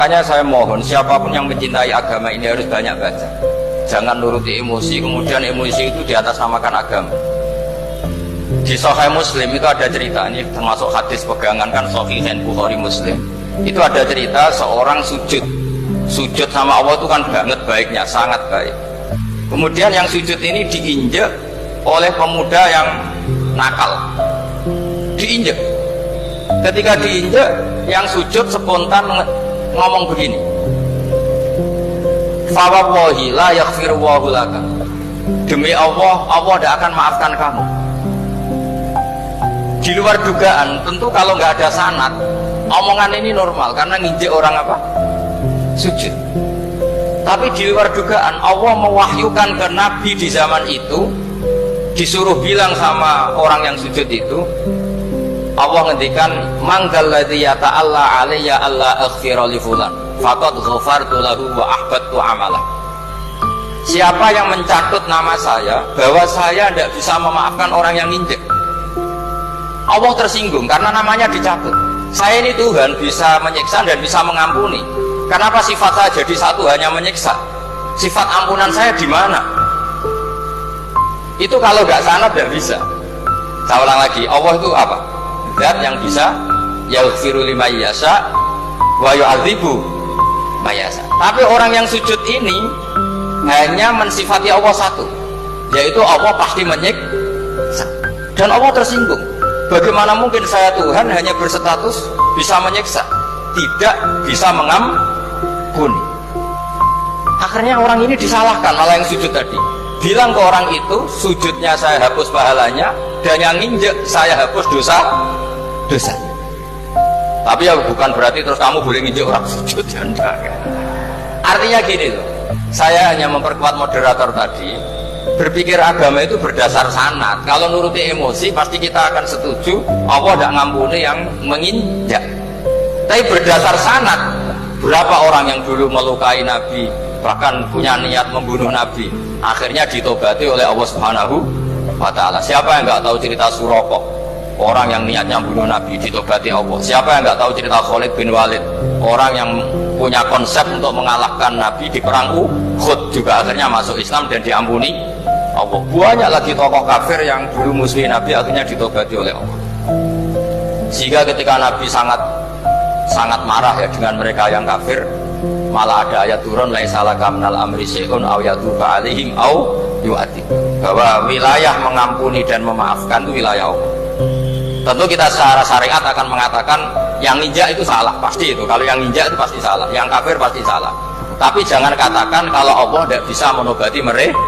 Makanya saya mohon siapapun yang mencintai agama ini harus banyak baca. Jangan nuruti emosi, kemudian emosi itu di atas namakan agama. Di Sahih Muslim itu ada cerita, ini termasuk hadis pegangan kan Sahihain Bukhari Muslim. Itu ada cerita seorang sujud sama Allah itu kan banget baiknya, sangat baik. Kemudian yang sujud ini diinjek oleh pemuda yang nakal, diinjek. Ketika diinjek, yang sujud spontan ngomong begini, fawallahi la yaghfirullahu laka, demi Allah, Allah tidak akan maafkan kamu. Di luar dugaan, tentu kalau nggak ada sanad, omongan ini normal karena nginjek orang apa? Sujud. Tapi di luar dugaan, Allah mewahyukan ke Nabi di zaman itu, disuruh bilang sama orang yang sujud itu, Allah ngendikan, manggalladzi yata'alla alayya alla aghfira li fulan faqad ghafartu lahu wa ahbattu amalah. Siapa yang mencatut nama saya bahwa saya tidak bisa memaafkan orang yang nginjek, Allah tersinggung karena namanya dicatut. Saya ini Tuhan bisa menyiksa dan bisa mengampuni. Kenapa sifat saya jadi satu hanya menyiksa? Sifat ampunan saya di mana? Itu kalau nggak sana tidak bisa. Saya ulang lagi, Allah itu apa? Zat yang bisa yaghfiru liman yasha wa yu'adzibu man yasha. Tapi orang yang sujud ini hanya mensifati Allah satu, yaitu Allah pasti menyiksa. Dan Allah tersinggung. Bagaimana mungkin saya Tuhan hanya berstatus bisa menyiksa, tidak bisa mengampuni? Akhirnya orang ini disalahkan, malah yang sujud tadi bilang ke orang itu, sujudnya saya hapus pahalanya, dan yang nginjek saya hapus dosa. Tapi ya bukan berarti terus kamu boleh nginjek orang sujud, ya enggak. Artinya gini loh, saya hanya memperkuat moderator tadi, berpikir agama itu berdasar sanad. Kalau nuruti emosi pasti kita akan setuju Allah tidak ngampuni yang menginjak. Tapi berdasar sanad, berapa orang yang dulu melukai Nabi, bahkan punya niat membunuh Nabi, akhirnya ditobati oleh Allah Subhanahu wa Ta'ala. Siapa yang nggak tahu cerita Suraqah, orang yang niatnya membunuh Nabi, ditobati Allah. Siapa yang nggak tahu cerita Khalid bin Walid, orang yang punya konsep untuk mengalahkan Nabi di perang Uhud, juga akhirnya masuk Islam dan diampuni Allah. Banyak lagi tokoh kafir yang dulu musuhi Nabi, akhirnya ditobati oleh Allah. Sehingga ketika Nabi sangat marah ya dengan mereka yang kafir, malah ada ayat turun, laisa laka minal amri syai'un aw yatuba alaihim aw yu'adzib, bahwa wilayah mengampuni dan memaafkan itu wilayah Allah. Tentu kita secara syariat akan mengatakan yang nginjak itu salah, pasti itu. Kalau yang nginjak itu pasti salah, yang kafir pasti salah. Tapi jangan katakan kalau Allah tidak bisa menobati mereka.